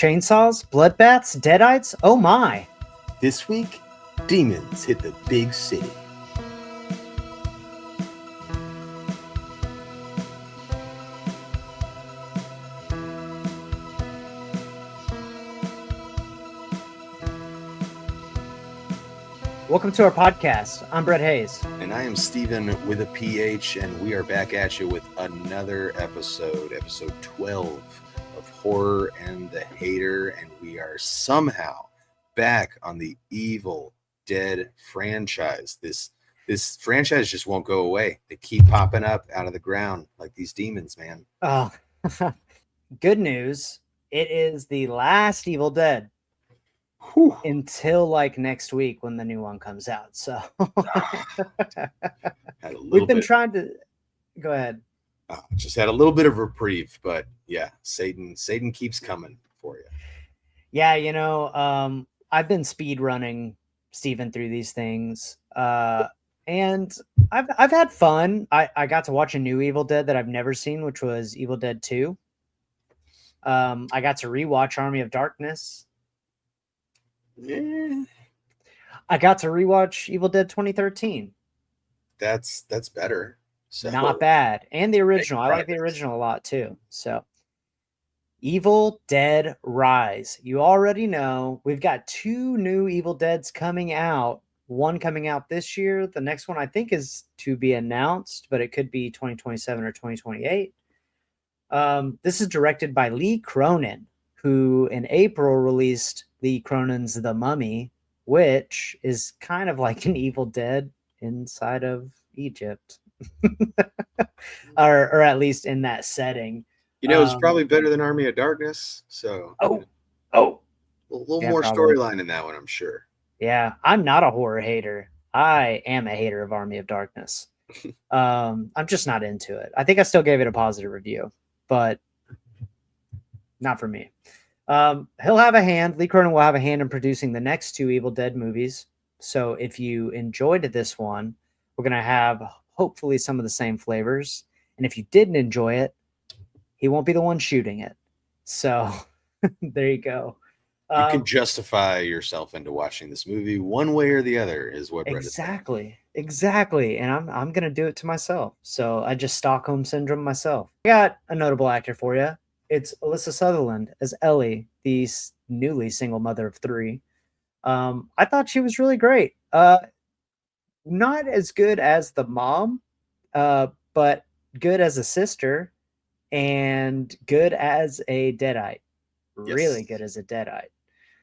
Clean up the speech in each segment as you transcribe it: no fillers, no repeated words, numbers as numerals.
Chainsaws, bloodbaths, deadites? Oh my! This week, demons hit the big city. Welcome to our podcast. I'm Brett Hayes. And I am Steven with a PH, and we are back at you with another episode 12 of Horror and the Hater, and we are somehow back on the Evil Dead franchise. This franchise just won't go away. They keep popping up out of the ground like these demons, man. Oh, good news. It is the last Evil Dead. Whew. Until like next week when the new one comes out. So we've been trying to go ahead. Just had a little bit of reprieve, but yeah, Satan keeps coming for you. Yeah, you know, I've been speed running Steven through these things. And I've had fun. I got to watch a new Evil Dead that I've never seen, which was Evil Dead 2. I got to rewatch Army of Darkness. Yeah. I got to rewatch Evil Dead 2013. That's better. So not bad. And the original. I like the original a lot too. So Evil Dead Rise. You already know we've got 2 new Evil Deads coming out. One coming out this year. The next one I think is to be announced, but it could be 2027 or 2028. This is directed by Lee Cronin, who in April released Lee Cronin's The Mummy, which is kind of like an Evil Dead inside of Egypt. or at least in that setting. You know, it's probably better than Army of Darkness. So a little more storyline in that one, I'm sure. Yeah, I'm not a horror hater. I am a hater of Army of Darkness. I'm just not into it. I think I still gave it a positive review, but not for me. He'll have a hand. Lee Cronin will have a hand in producing the next 2 Evil Dead movies. So if you enjoyed this one, we're going to have hopefully some of the same flavors. And if you didn't enjoy it, he won't be the one shooting it. So there you go. You can justify yourself into watching this movie one way or the other is what Brett is saying. Exactly. And I'm going to do it to myself. So I just Stockholm Syndrome myself. I got a notable actor for you. It's Alyssa Sutherland as Ellie, the newly single mother of 3. I thought she was really great. Not as good as the mom, but good as a sister and good as a deadite. Yes. Really good as a deadite.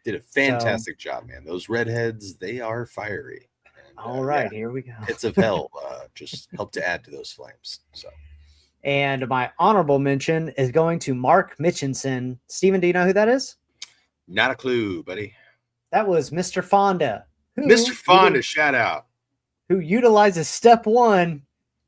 Did a fantastic job, man. Those redheads, they are fiery. And, all right, here we go. Pits of hell just help to add to those flames. So. And my honorable mention is going to Mark Mitchinson. Steven, do you know who that is? Not a clue, buddy. That was Mr. Fonda. Mr. Fonda, shout out. Who utilizes step 1,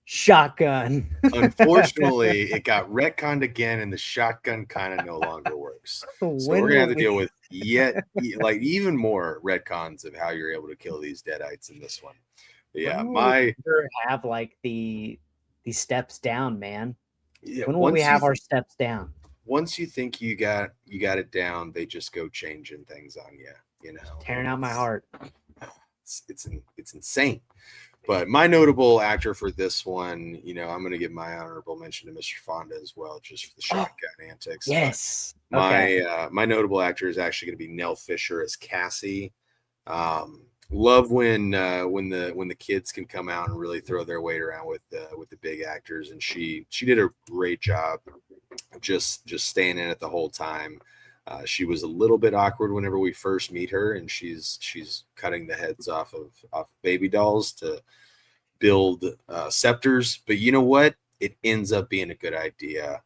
shotgun. Unfortunately, it got retconned again, and the shotgun kind of no longer works. So we're going to have to deal with even more retcons of how you're able to kill these deadites in this one. But yeah, have like the steps down, man. Yeah, when will we have our steps down? Once you think you got it down, they just go changing things on you. You know, tearing out my heart. It's insane. But my notable actor for this one, you know, I'm going to give my honorable mention to Mr. Fonda as well, just for the shotgun antics. Yes. My notable actor is actually going to be Nell Fisher as Cassie. Love when the kids can come out and really throw their weight around with the big actors, and she did a great job of just staying in it the whole time. She was a little bit awkward whenever we first meet her, and she's cutting the heads off baby dolls to build scepters. But you know what? It ends up being a good idea.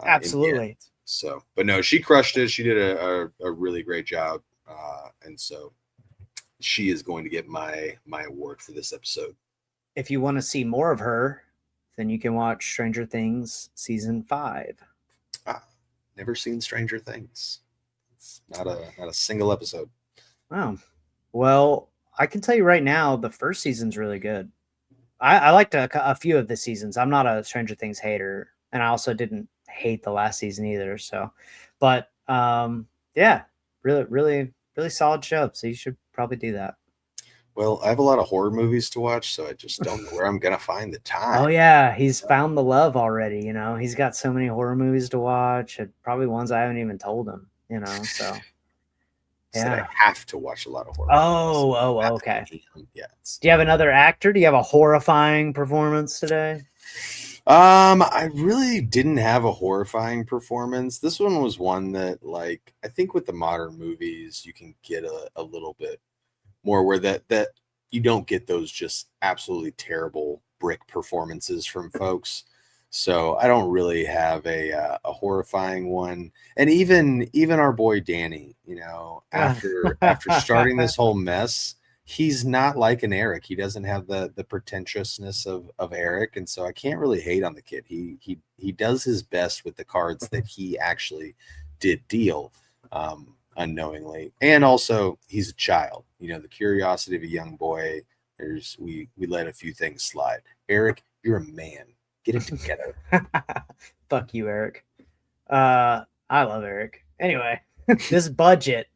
Absolutely. So, but no, she crushed it. She did a really great job, and so she is going to get my award for this episode. If you want to see more of her, then you can watch Stranger Things season 5. Never seen Stranger Things. It's not a single episode. Oh, well, I can tell you right now, the first season's really good. I liked a few of the seasons. I'm not a Stranger Things hater, and I also didn't hate the last season either. So, but the Yeah, really, really, really solid show. So you should probably do that. Well, I have a lot of horror movies to watch, so I just don't know where I'm gonna find the Oh time. yeah, he's found the love already. You know, he's got so many horror movies to watch, and probably ones I haven't even told him. You know, so Said I yeah. have to watch a lot of horror movies. Oh, That's okay. yeah. It's, Do you have another actor? Do you have a horrifying performance today? I really didn't have a horrifying performance. This one was one that, like, I think with the modern movies, you can get a little bit more where that you don't get those just absolutely terrible brick performances from folks. So I don't really have a horrifying one. And even our boy Danny, after starting this whole mess, he's not like an Eric. He doesn't have the pretentiousness of Eric, and so I can't really hate on the kid. He does his best with the cards that he actually did deal. Unknowingly, and also he's a child. The curiosity of a young boy. We let a few things slide. Eric, you're a man. Get it together. Fuck you, Eric. I love Eric. Anyway, this budget.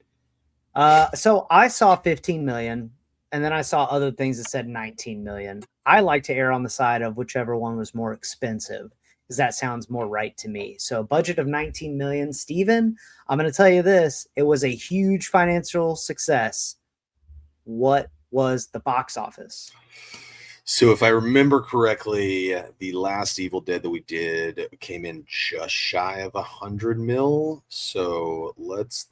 So I saw 15 million, and then I saw other things that said 19 million. I like to err on the side of whichever one was more expensive, because that sounds more right to me. So a budget of 19 million. Steven, I'm going to tell you this: it was a huge financial success. What was the box office? So if I remember correctly, the last Evil Dead that we did came in just shy of 100 mil. So let's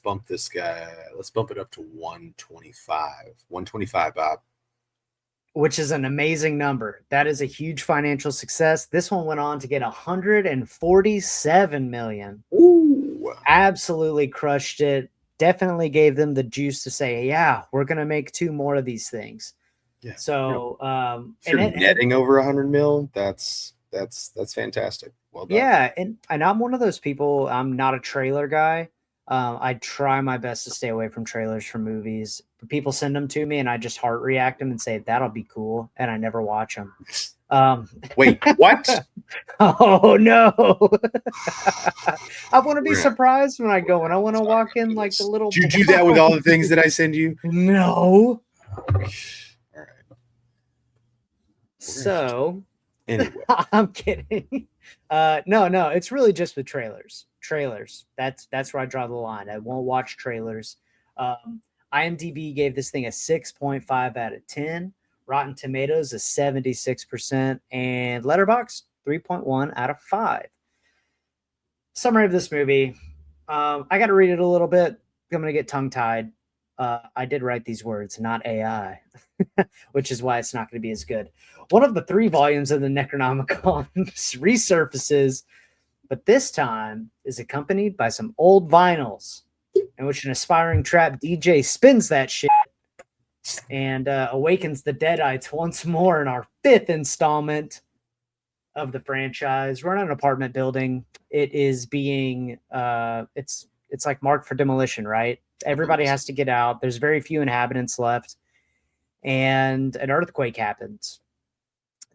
bump this guy. Let's bump it up to 125. 125, Bob. Which is an amazing number. That is a huge financial success. This one went on to get 147 million. Ooh. Absolutely crushed it. Definitely gave them the juice to say, yeah, we're going to make 2 more of these things. Yeah. So, if you're netting over 100 mil, that's fantastic. Well done. Yeah, and I'm one of those people. I'm not a trailer guy. I try my best to stay away from trailers for movies. People send them to me, and I just heart react them and say that'll be cool, and I never watch them. Wait, what? Oh no! I want to be surprised when I go, and I want to walk in like the little. Do you do that with all the things that I send you? No. All right. So, anyway, I'm kidding. No, it's really just with trailers. Trailers. That's where I draw the line. I won't watch trailers. IMDb gave this thing a 6.5 out of 10. Rotten Tomatoes a 76%, and Letterboxd 3.1 out of 5. Summary of this movie. I got to read it a little bit. I'm going to get tongue tied. I did write these words, not AI, which is why it's not going to be as good. One of the 3 volumes of the Necronomicon resurfaces, but this time is accompanied by some old vinyls in which an aspiring trap DJ spins that shit and awakens the Deadites once more in our 5th installment of the franchise. We're in an apartment building. It is being it's like marked for demolition, right? Everybody has to get out. There's very few inhabitants left, and an earthquake happens.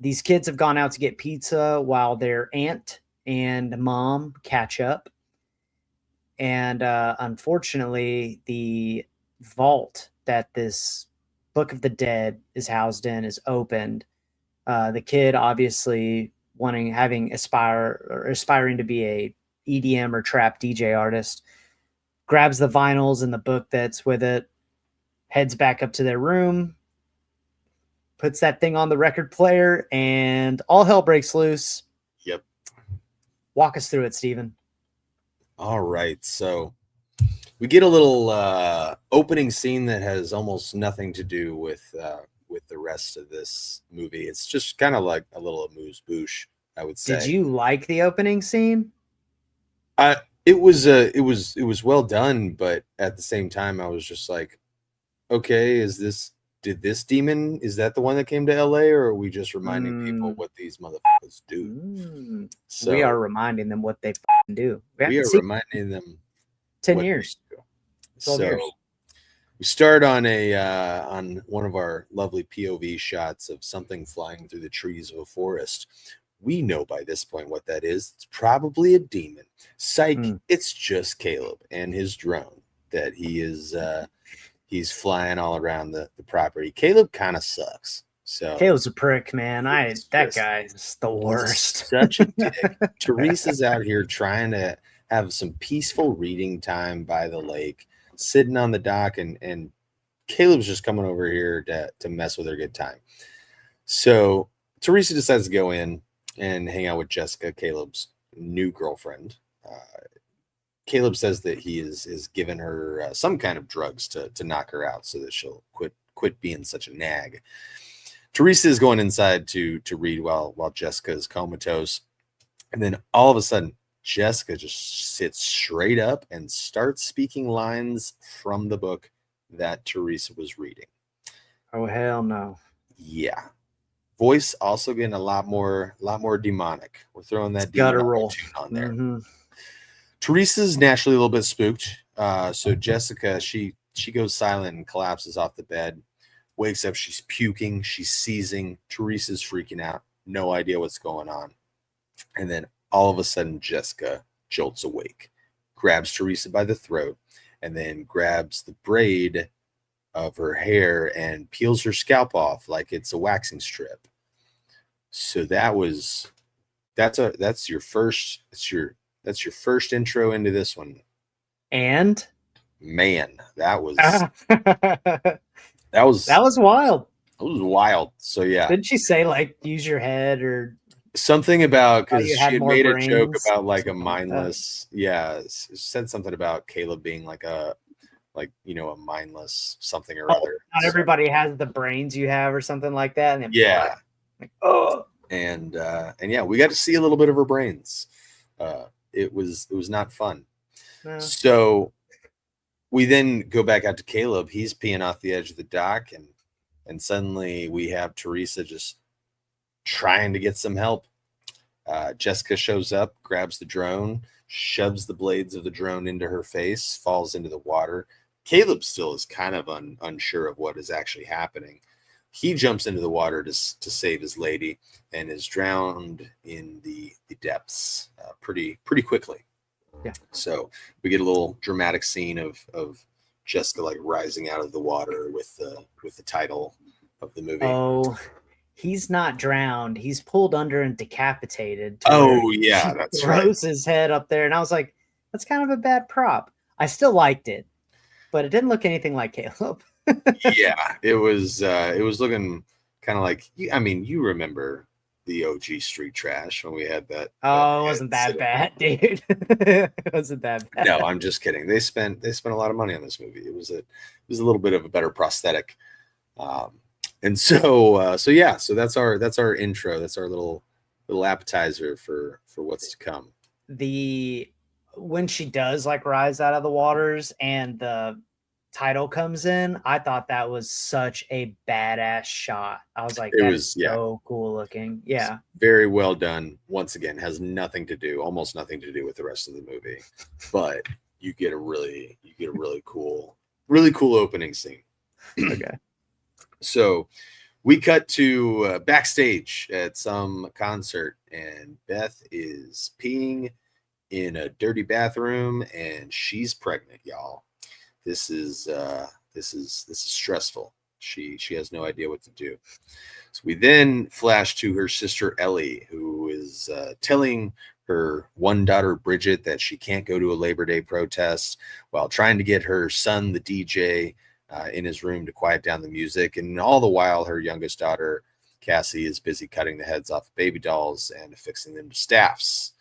These kids have gone out to get pizza while their aunt and mom catch up. And unfortunately, the vault that this Book of the Dead is housed in is opened. The kid obviously aspiring to be a EDM or trap DJ artist, grabs the vinyls and the book that's with it, heads back up to their room, puts that thing on the record player, and all hell breaks loose. Yep. Walk us through it, Steven. All right. So we get a little opening scene that has almost nothing to do with the rest of this movie. It's just kind of like a little amuse-bouche, I would say. Did you like the opening scene? It was well done, but at the same time, I was just like, okay, did this demon, is that the one that came to LA, or are we just reminding people what these motherfuckers do? So we are reminding them what they do. We are reminding them 10 years. 12 years. We start on on one of our lovely POV shots of something flying through the trees of a forest. We know by this point what that is. It's probably a demon. Psych, Mm. it's just Caleb and his drone that he's flying all around the property. Caleb kind of sucks. So Caleb's a prick, man. it's That just guy's the worst. such a dick. Teresa's out here trying to have some peaceful reading time by the lake, sitting on the dock, and Caleb's just coming over here to mess with her good time. So Teresa decides to go in and hang out with Jessica, Caleb's new girlfriend. Caleb says that he is giving her some kind of drugs to knock her out so that she'll quit being such a nag. Teresa is going inside to read while Jessica is comatose. And then all of a sudden, Jessica just sits straight up and starts speaking lines from the book that Teresa was reading. Oh, hell no. Yeah. Voice also getting a lot more demonic. We're throwing that guttural tune on there. Mm-hmm. Teresa's naturally a little bit spooked. So Jessica, she goes silent and collapses off the bed. Wakes up, she's puking, she's seizing. Teresa's freaking out, no idea what's going on. And then all of a sudden, Jessica jolts awake, grabs Teresa by the throat, and then grabs the braid of her hair and peels her scalp off like it's a waxing strip. So that's your first intro into this one. And man, that was that was wild. It was wild. So yeah. Didn't she say like use your head or something about, because she had made a joke about like a mindless, said something about Caleb being like a mindless something or other. Not everybody has the brains you have or something like that. And then like, oh, and yeah, we got to see a little bit of her brains. It was not fun. No. So we then go back out to Caleb. He's peeing off the edge of the dock, and suddenly we have Teresa just trying to get some help. Jessica shows up, grabs the drone, shoves the blades of the drone into her face, falls into the water. Caleb still is kind of unsure of what is actually happening. He jumps into the water to save his lady and is drowned in the depths pretty quickly. Yeah. So we get a little dramatic scene of Jessica like rising out of the water with the title of the movie. Oh, he's not drowned. He's pulled under and decapitated. Oh yeah, that's right. Throws his head up there, and I was like, that's kind of a bad prop. I still liked it, but it didn't look anything like Caleb. Yeah, it was looking kind of like, I mean, you remember the OG Street Trash when we had that. Oh, it wasn't that bad, dude. It wasn't that bad. No, I'm just kidding. They spent a lot of money on this movie. It was a little bit of a better prosthetic. And so that's our intro. That's our little appetizer for what's to come. When she does like rise out of the waters and the title comes in, I thought that was such a badass shot. I was like, that is so cool looking. Yeah. Very well done. Once again, has almost nothing to do with the rest of the movie, but you get a really cool opening scene. Okay. So we cut to backstage at some concert, and Beth is peeing in a dirty bathroom, and she's pregnant, y'all. This is stressful. She has no idea what to do. So we then flash to her sister Ellie, who is telling her one daughter Bridget that she can't go to a Labor Day protest, while trying to get her son, the DJ, in his room to quiet down the music. And all the while, her youngest daughter Cassie is busy cutting the heads off baby dolls and affixing them to staffs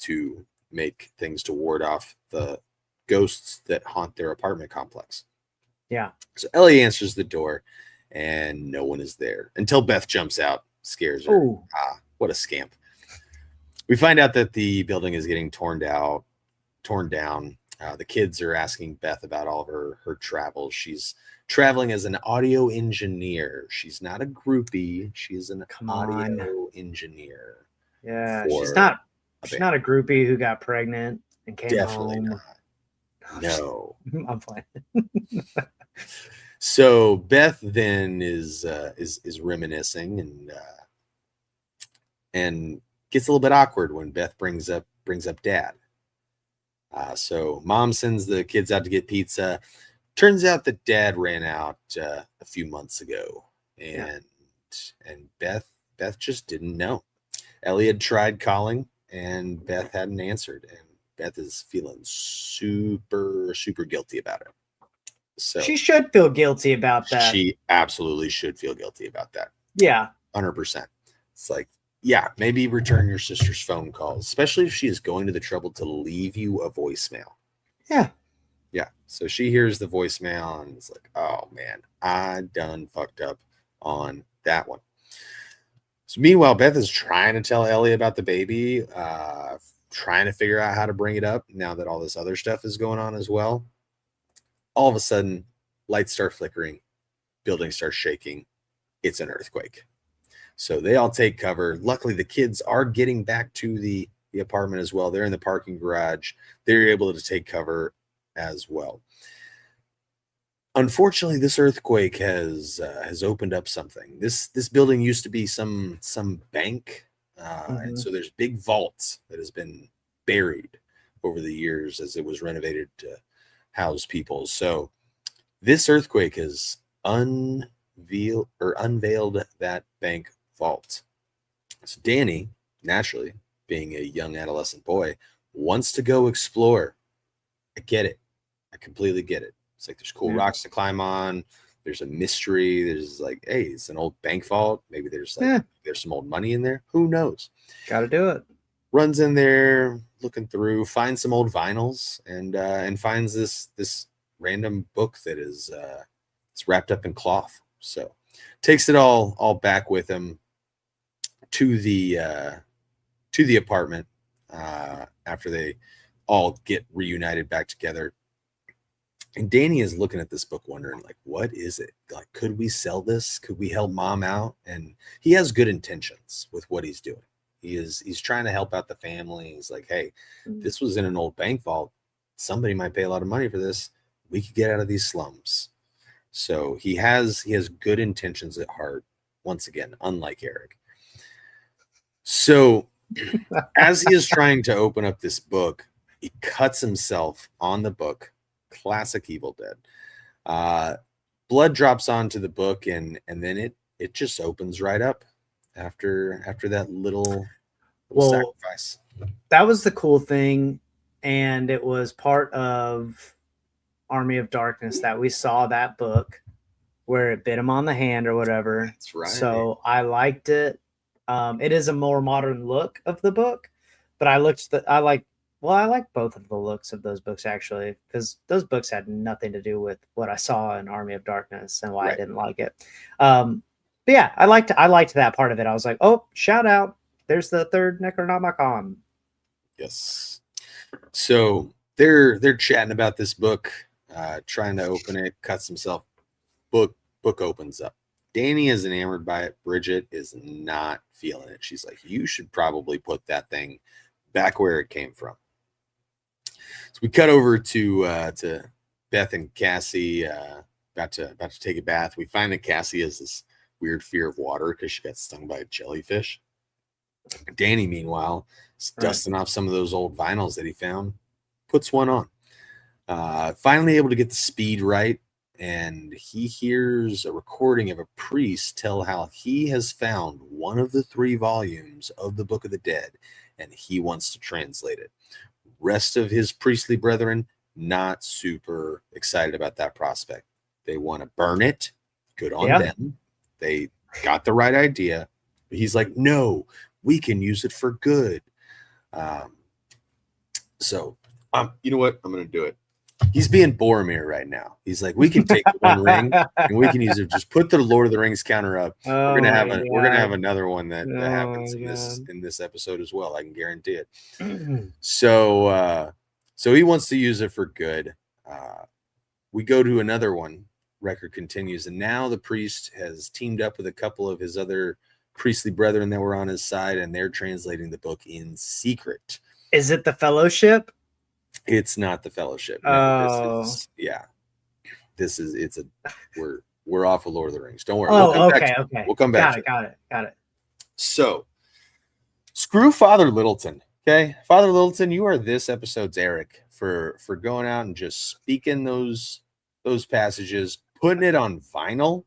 to make things to ward off the ghosts that haunt their apartment complex. Yeah. So Ellie answers the door, and no one is there until Beth jumps out, scares her. Ooh. What a scamp. We find out that the building is getting torn down. The kids are asking Beth about all of her travels. She's traveling as an audio engineer. She's not a groupie. She's an audio engineer. Yeah, she's not a groupie who got pregnant and came Definitely home. Not. No. I'm fine. So Beth then is reminiscing and and gets a little bit awkward when Beth brings up Dad. So Mom sends the kids out to get pizza. Turns out that Dad ran out a few months ago, and Beth just didn't know. Ellie had tried calling, and Beth hadn't answered, and Beth is feeling super guilty about it. So she should feel guilty about that. She absolutely should feel guilty about that. Yeah, 100%. It's like, yeah, maybe return your sister's phone calls, especially if she is going to the trouble to leave you a voicemail. Yeah. Yeah. So she hears the voicemail and it's like, oh man, I done fucked up on that one. So meanwhile, Beth is trying to tell Ellie about the baby, trying to figure out how to bring it up now that all this other stuff is going on as well. All of a sudden, lights start flickering, buildings start shaking. It's an earthquake. So they all take cover. Luckily, the kids are getting back to the apartment as well. They're in the parking garage. They're able to take cover as well. Unfortunately, this earthquake has opened up something. This building used to be some bank, and so there's big vaults that has been buried over the years as it was renovated to house people. So this earthquake has unveiled that bank vault. So Danny, naturally being a young adolescent boy, wants to go explore. I get it. I completely get it. It's like there's cool rocks to climb on. There's a mystery. There's like, hey, it's an old bank vault. Maybe there's there's some old money in there. Who knows? Got to do it. Runs in there, looking through, finds some old vinyls, and finds this random book that is it's wrapped up in cloth. So takes it all back with him to the apartment after they all get reunited back together. And Danny is looking at this book wondering, like, what is it? Like, could we sell this? Could we help Mom out? And he has good intentions with what he's doing. He's trying to help out the family. He's like, hey, this was in an old bank vault. Somebody might pay a lot of money for this. We could get out of these slums. So he has good intentions at heart. Once again, unlike Eric. So as he is trying to open up this book, he cuts himself on the book. Classic Evil Dead. Blood drops onto the book, and then it just opens right up after that little sacrifice. That was the cool thing, and it was part of Army of Darkness that we saw that book where it bit him on the hand or whatever. That's right. So I liked it. It is a more modern look of the book, but I like both of the looks of those books actually, because those books had nothing to do with what I saw in Army of Darkness and why I didn't like it. But yeah, I liked that part of it. I was like, oh, shout out. There's the third Necronomicon. Yes. So they're chatting about this book, trying to open it, cuts himself. Book opens up. Danny is enamored by it. Bridget is not feeling it. She's like, you should probably put that thing back where it came from. So we cut over to Beth and Cassie about to take a bath. We find that Cassie has this weird fear of water because she got stung by a jellyfish. Danny, meanwhile, is dusting off some of those old vinyls that he found, puts one on. Finally able to get the speed right, and he hears a recording of a priest tell how he has found one of the 3 volumes of the Book of the Dead, and he wants to translate it. Rest of his priestly brethren, not super excited about that prospect. They want to burn it. Good on them. They got the right idea. But he's like, no, we can use it for good. So you know what? I'm going to do it. He's being Boromir right now. He's like, we can take one ring and we can use it. Just put the Lord of the Rings counter up. We're gonna have another one that happens in this episode as well. I can guarantee it. So he wants to use it for good. We go to another one. Record continues, and now the priest has teamed up with a couple of his other priestly brethren that were on his side, and they're translating the book in secret. Is it the Fellowship? It's not the Fellowship. No, This is we're off of Lord of the Rings. Don't worry. Oh, We'll come back. Got it. So Screw Father Littleton. Okay, Father Littleton, you are this episode's Eric for going out and just speaking those passages, putting it on vinyl.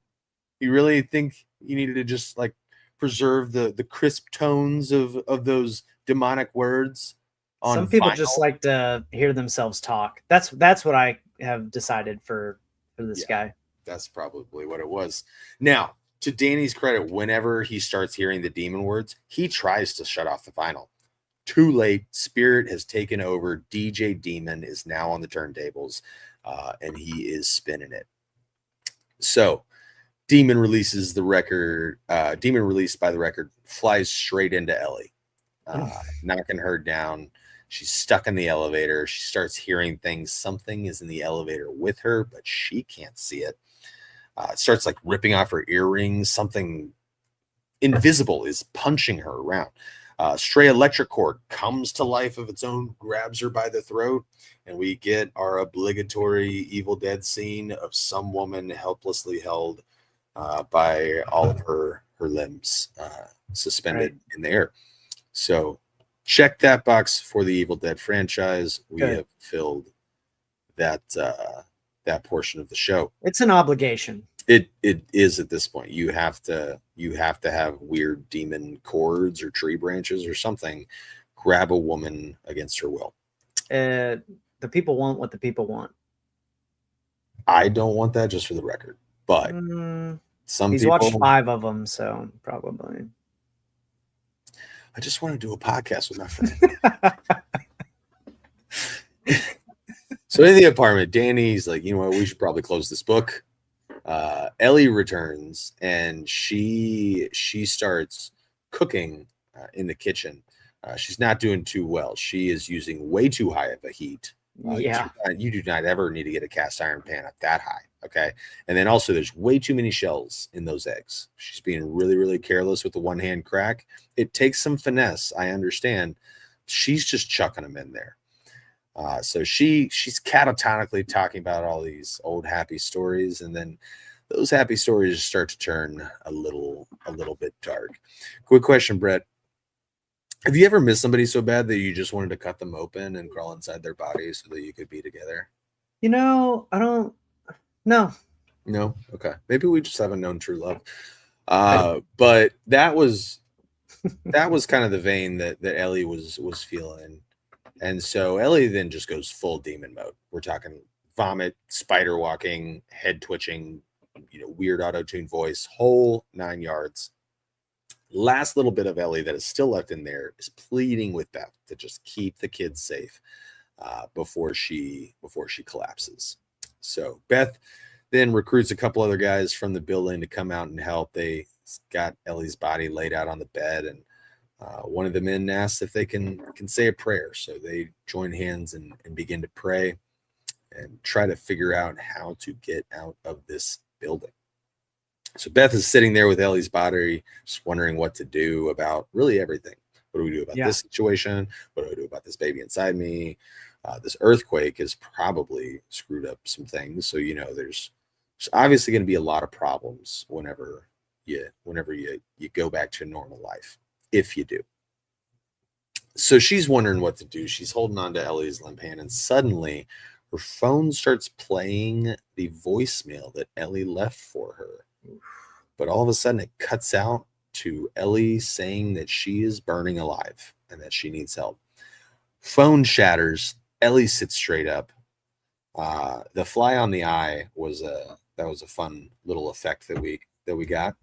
You really think you needed to just like preserve the crisp tones of those demonic words on Some people just vinyl? like to hear themselves talk. That's what I have decided for this Yeah, guy. that's probably what it was. Now, to Danny's credit, whenever he starts hearing the demon words, he tries to shut off the vinyl. Too late. Spirit has taken over. DJ Demon is now on the turntables, and he is spinning it. So, Demon releases the record. Demon released by the record flies straight into Ellie, knocking her down. She's stuck in the elevator. She starts hearing things. Something is in the elevator with her, but she can't see it. It starts like ripping off her earrings. Something invisible is punching her around. Stray electric cord comes to life of its own, grabs her by the throat, and we get our obligatory Evil Dead scene of some woman helplessly held by all of her limbs suspended in the air. So check that box for the Evil Dead franchise. We have filled that that portion of the show. It's an obligation. It is at this point. You have to have weird demon cords or tree branches or something. Grab a woman against her will. The people want what the people want. I don't want that, just for the record. But he's people watched 5 of them, so probably. I just want to do a podcast with my friend. So in the apartment, Danny's like, you know what, we should probably close this book. Ellie returns and she starts cooking in the kitchen. She's not doing too well. She is using way too high of a heat. You do not ever need to get a cast iron pan up that high. Okay. And then also there's way too many shells in those eggs. She's being really, really careless with the one hand crack. It takes some finesse. I understand. She's just chucking them in there. So she's catatonically talking about all these old happy stories, and then those happy stories start to turn a little bit dark. Quick question, Brett. Have you ever missed somebody so bad that you just wanted to cut them open and crawl inside their body so that you could be together? You know, I don't. No. No? Okay. Maybe we just haven't known true love. But that was kind of the vein that Ellie was feeling. And so Ellie then just goes full demon mode. We're talking vomit, spider walking, head twitching, weird auto-tune voice, whole 9 yards. Last little bit of Ellie that is still left in there is pleading with Beth to just keep the kids safe before she collapses. So Beth then recruits a couple other guys from the building to come out and help. They got Ellie's body laid out on the bed, and one of the men asks if they can say a prayer. So they join hands and begin to pray and try to figure out how to get out of this building. So Beth is sitting there with Ellie's body, just wondering what to do about really everything. What do we do about this situation? What do I do about this baby inside me? This earthquake has probably screwed up some things. So, there's obviously going to be a lot of problems whenever you go back to normal life, if you do. So she's wondering what to do. She's holding on to Ellie's limp hand, and suddenly her phone starts playing the voicemail that Ellie left for her. But all of a sudden it cuts out to Ellie saying that she is burning alive and that she needs help. Phone shatters. Ellie sits straight up. The fly on the eye was a fun little effect that we got.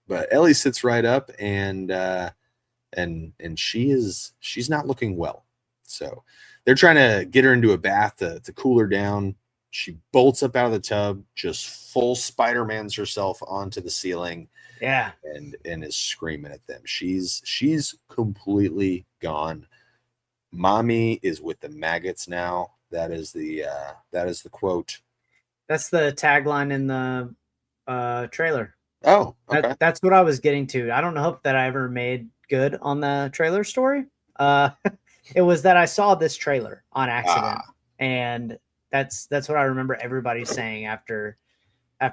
But Ellie sits right up and she's not looking well. So they're trying to get her into a bath to cool her down. She bolts up out of the tub, just full Spider-Mans herself onto the ceiling. Yeah. And is screaming at them. She's completely gone. Mommy is with the maggots now. That is the quote. That's the tagline in the trailer. Oh, okay. That's what I was getting to. I don't know that I ever made good on the trailer story. It was that I saw this trailer on accident, and that's what I remember everybody saying after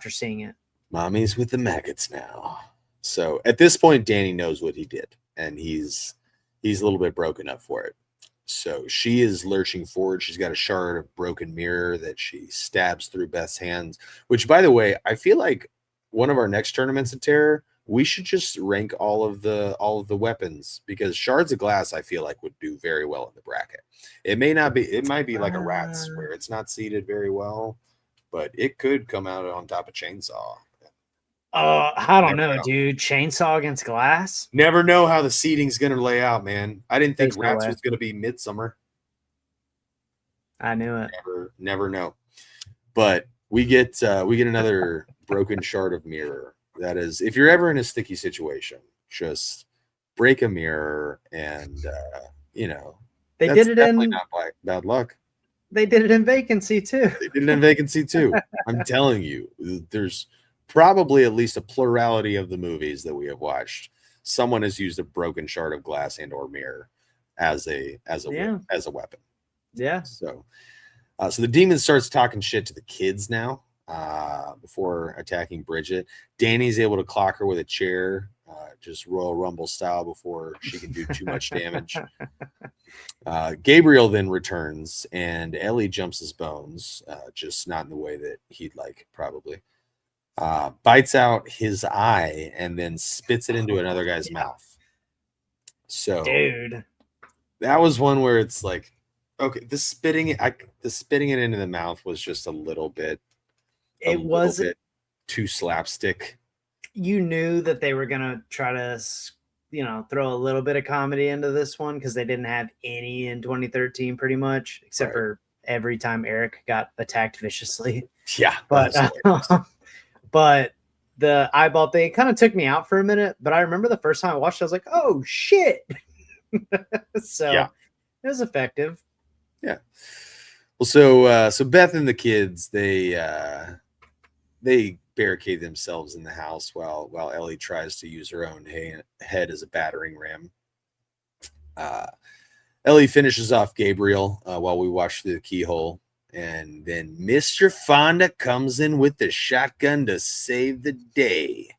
seeing it. Mommy's with the maggots now. So at this point, Danny knows what he did. and he's a little bit broken up for it. So she is lurching forward. She's got a shard of broken mirror that she stabs through Beth's hands, which, by the way, I feel like one of our next tournaments of terror, we should just rank all of the weapons, because shards of glass I feel like would do very well in the bracket. It might be like a rat's where it's not seated very well, but it could come out on top of chainsaw. I don't know, dude. Chainsaw against glass? Never know how the seating's gonna lay out, man. I didn't think There's no rats way. was gonna be Midsummer. I knew it. Never know. But we get another broken shard of mirror. That is, if you're ever in a sticky situation, just break a mirror, and They did it in not bad luck. They did it in Vacancy too. They did it in Vacancy too. I'm telling you, there's probably at least a plurality of the movies that we have watched, someone has used a broken shard of glass and or mirror as a weapon. Yeah. So the demon starts talking shit to the kids now before attacking Bridget. Danny's able to clock her with a chair, just Royal Rumble style, before she can do too much damage. Gabriel then returns, and Ellie jumps his bones, just not in the way that he'd like, probably. Bites out his eye and then spits it into another guy's mouth. So, dude, that was one where it's like, okay, the spitting it into the mouth was just a little bit too slapstick. You knew that they were gonna try to, throw a little bit of comedy into this one, because they didn't have any in 2013, pretty much, except for every time Eric got attacked viciously. Yeah, but the eyeball thing kind of took me out for a minute. But I remember the first time I watched it, I was like, "Oh shit!" So it was effective. Yeah. Well, so Beth and the kids, they barricade themselves in the house while Ellie tries to use her own head as a battering ram. Ellie finishes off Gabriel while we watch through the keyhole, and then Mr. Fonda comes in with the shotgun to save the day.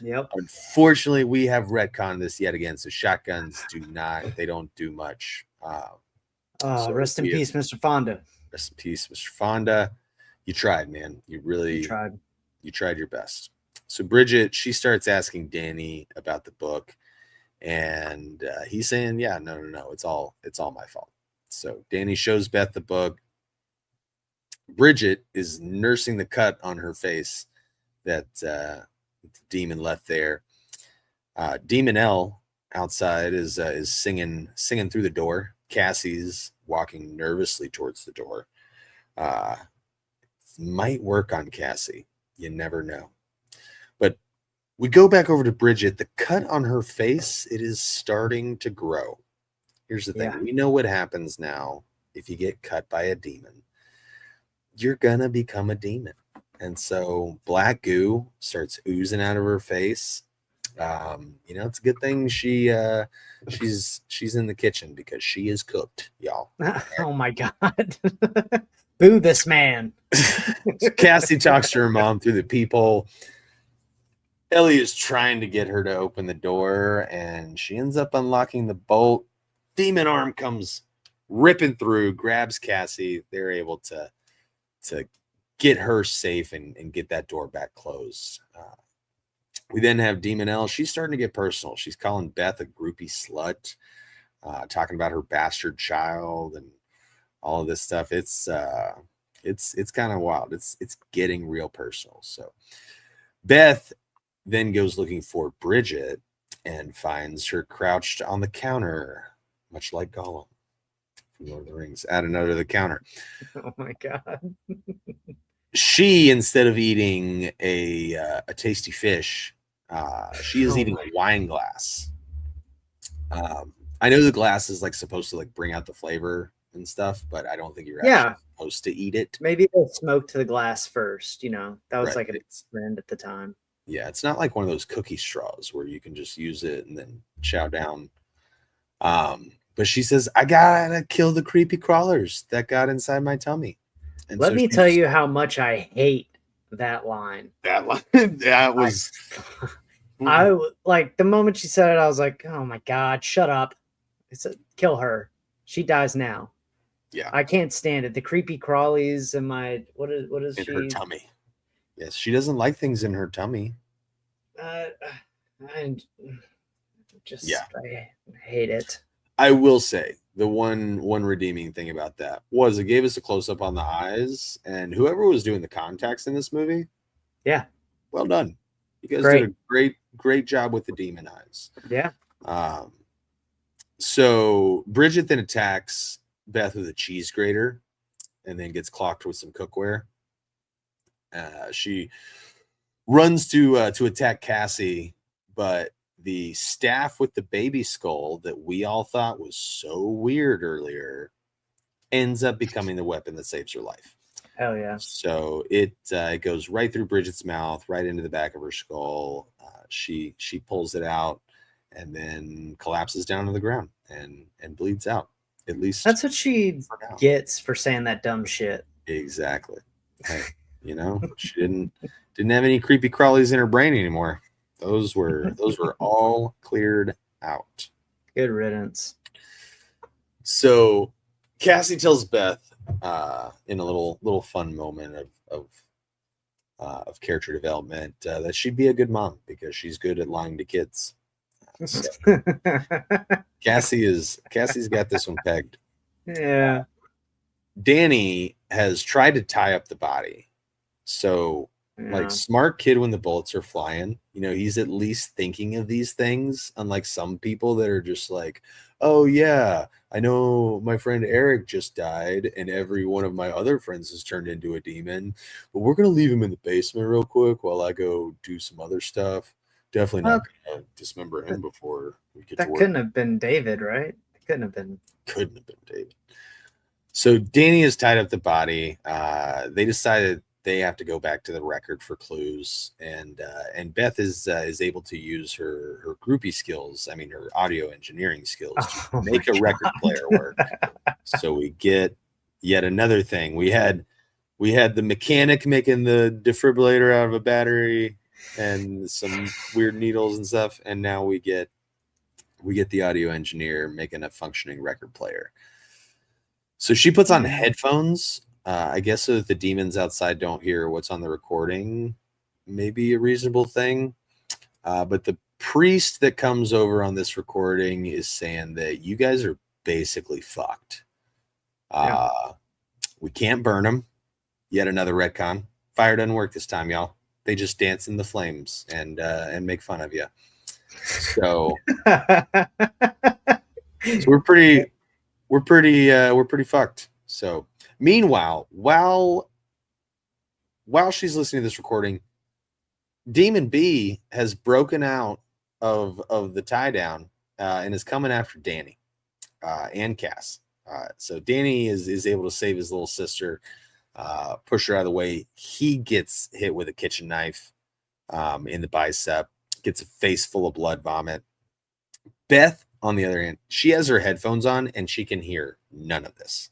Yep. Unfortunately, we have retconned this yet again, so shotguns don't do much. So rest in peace, Mr. Fonda. Rest in peace, Mr. Fonda. You tried, man. You really tried. You tried your best. So Bridget, she starts asking Danny about the book, and he's saying, "Yeah, no, it's all my fault." So Danny shows Beth the book. Bridget is nursing the cut on her face that the demon left there. Demon L outside is singing through the door. Cassie's walking nervously towards the door. Might work on Cassie. You never know. But we go back over to Bridget. The cut on her face, it is starting to grow. Here's the thing. We know what happens now if you get cut by a demon. You're gonna become a demon. And so black goo starts oozing out of her face. It's a good thing she's in the kitchen, because she is cooked, y'all. Oh my God. Boo this man. Cassie talks to her mom through the peephole. Ellie is trying to get her to open the door, and she ends up unlocking the bolt. Demon arm comes ripping through, grabs Cassie. They're able to get her safe and get that door back closed. We then have Demon L. She's starting to get personal. She's calling Beth a groupie slut, talking about her bastard child and all of this stuff. It's kind of wild. It's getting real personal. So Beth then goes looking for Bridget and finds her crouched on the counter, much like Gollum from Lord of the Rings, added under the counter. Oh my God. She, instead of eating a tasty fish, she is eating a wine glass. I know the glass is like supposed to like bring out the flavor and stuff, but I don't think you're actually supposed to eat it. Maybe they smoked the glass first, that was like a trend at the time. Yeah, it's not like one of those cookie straws where you can just use it and then chow down. But she says, "I gotta kill the creepy crawlers that got inside my tummy." And let me tell you how much I hate that line. That was Like the moment she said it, I was like, oh my God, shut up. Kill her. She dies now. Yeah. I can't stand it. The creepy crawlies and what is In she? her tummy. Yes, she doesn't like things in her tummy. I Yeah. I hate it. I will say the one redeeming thing about that was it gave us a close up on the eyes, and whoever was doing the contacts in this movie, yeah, well done. You guys great. did a great job with the demon eyes. Yeah. So Bridget then attacks Beth with a cheese grater, and then gets clocked with some cookware. She runs to attack Cassie, but the staff with the baby skull that we all thought was so weird earlier ends up becoming the weapon that saves her life. Hell yeah. So it goes right through Bridget's mouth, right into the back of her skull. She pulls it out and then collapses down to the ground and bleeds out. At least that's what she gets for saying that dumb shit. Exactly. Hey, she didn't have any creepy crawlies in her brain anymore. Those were all cleared out. Good riddance. So Cassie tells Beth in a little fun moment of character development that she'd be a good mom because she's good at lying to kids. So Cassie's got this one pegged. Yeah. Danny has tried to tie up the body. So like smart kid when the bullets are flying, he's at least thinking of these things, unlike some people that are just like, oh yeah, I know my friend Eric just died and every one of my other friends has turned into a demon, but we're going to leave him in the basement real quick while I go do some other stuff. Definitely not going to dismember him before we get to work. That couldn't have been David, right? It couldn't have been David. So Danny has tied up the body. They decided they have to go back to the record for clues, and Beth is able to use her groupie skills. I mean, her audio engineering skills to make a record player work. So we get yet another thing. We had the mechanic making the defibrillator out of a battery and some weird needles and stuff, and now we get the audio engineer making a functioning record player. So she puts on headphones, I guess, so that the demons outside don't hear what's on the recording. Maybe a reasonable thing. But the priest that comes over on this recording is saying that you guys are basically fucked. We can't burn them. Yet another retcon. Fire doesn't work this time, y'all. They just dance in the flames and make fun of you. So, we're pretty fucked. So meanwhile, while she's listening to this recording, Demon B has broken out of the tie down and is coming after Danny and Cass. So Danny is able to save his little sister, push her out of the way. He gets hit with a kitchen knife in the bicep, gets a face full of blood vomit. Beth, on the other hand, she has her headphones on and she can hear none of this.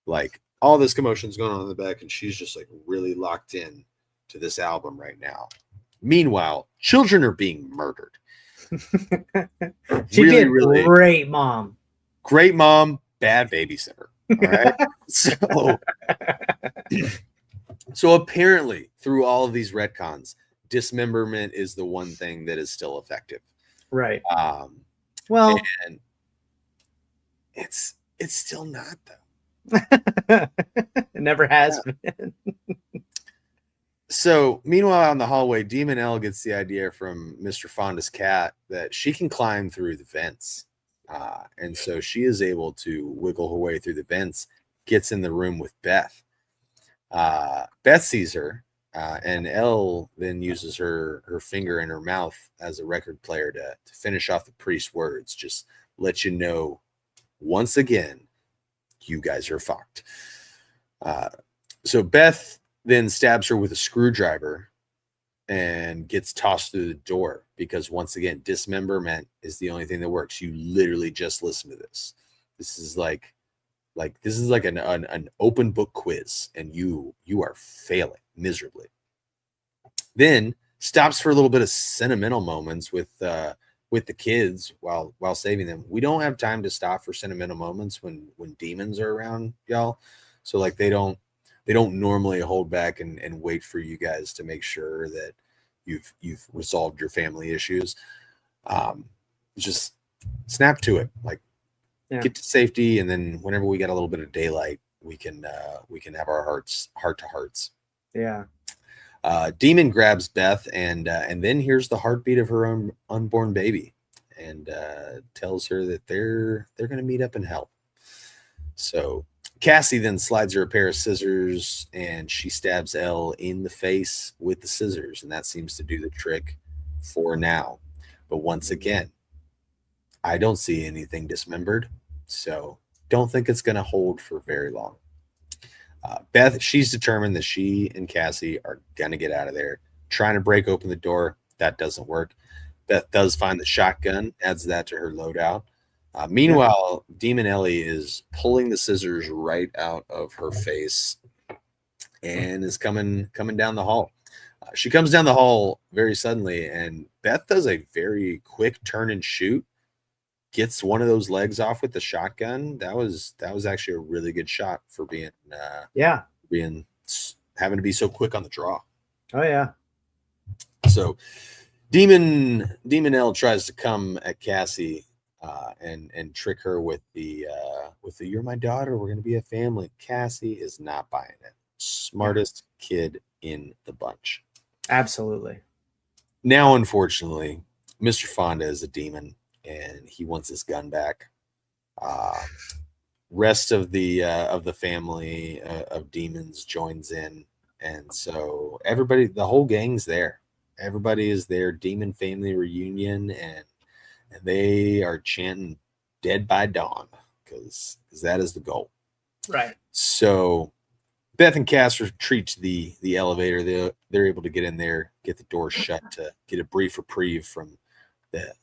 Like all this commotion's going on in the back, and she's just like really locked in to this album right now. Meanwhile, children are being murdered. She'd be a great mom. Great mom, bad babysitter. All right. So apparently, through all of these retcons, dismemberment is the one thing that is still effective. Right. Well, and it's still not, though. It never has been. So meanwhile, out in the hallway, Demon L gets the idea from Mr. Fonda's cat that she can climb through the vents. And so she is able to wiggle her way through the vents, gets in the room with Beth. Beth sees her, and Elle then uses her finger in her mouth as a record player to finish off the priest's words. Just let you know, once again, you guys are fucked. So Beth then stabs her with a screwdriver and gets tossed through the door because, once again, dismemberment is the only thing that works. You literally just listen to this. This is like an open book quiz, and you are failing miserably. Then stops for a little bit of sentimental moments with the kids while saving them. We don't have time to stop for sentimental moments when demons are around, y'all. So like they don't normally hold back and wait for you guys to make sure that you've resolved your family issues. Um, just snap to it, like Yeah. get to safety, and then whenever we get a little bit of daylight, we can have our heart to hearts. Yeah. Demon grabs Beth, and then hears the heartbeat of her own unborn baby, and tells her that they're going to meet up in hell. So Cassie then slides her a pair of scissors, and she stabs Elle in the face with the scissors, and that seems to do the trick for now. But once again, I don't see anything dismembered, so don't think it's going to hold for very long. Beth, she's determined that she and Cassie are going to get out of there, trying to break open the door. That doesn't work. Beth does find the shotgun, adds that to her loadout. Meanwhile, Demon Ellie is pulling the scissors right out of her face and is coming down the hall. She comes down the hall very suddenly, and Beth does a very quick turn and shoot, gets one of those legs off with the shotgun. That was actually a really good shot for being Yeah. having to be so quick on the draw. Oh yeah. So Demon L tries to come at Cassie and trick her with the "You're my daughter, we're gonna be a family." Cassie is not buying it. Smartest kid in the bunch. Absolutely. Now, unfortunately, Mr. Fonda is a demon, and he wants his gun back. Rest of the family of demons joins in, and so everybody, the whole gang's there. Everybody is there. Demon family reunion, and they are chanting "Dead by Dawn" because that is the goal. Right. So Beth and Cass retreat to the elevator. They're able to get in there, get the door shut to get a brief reprieve from the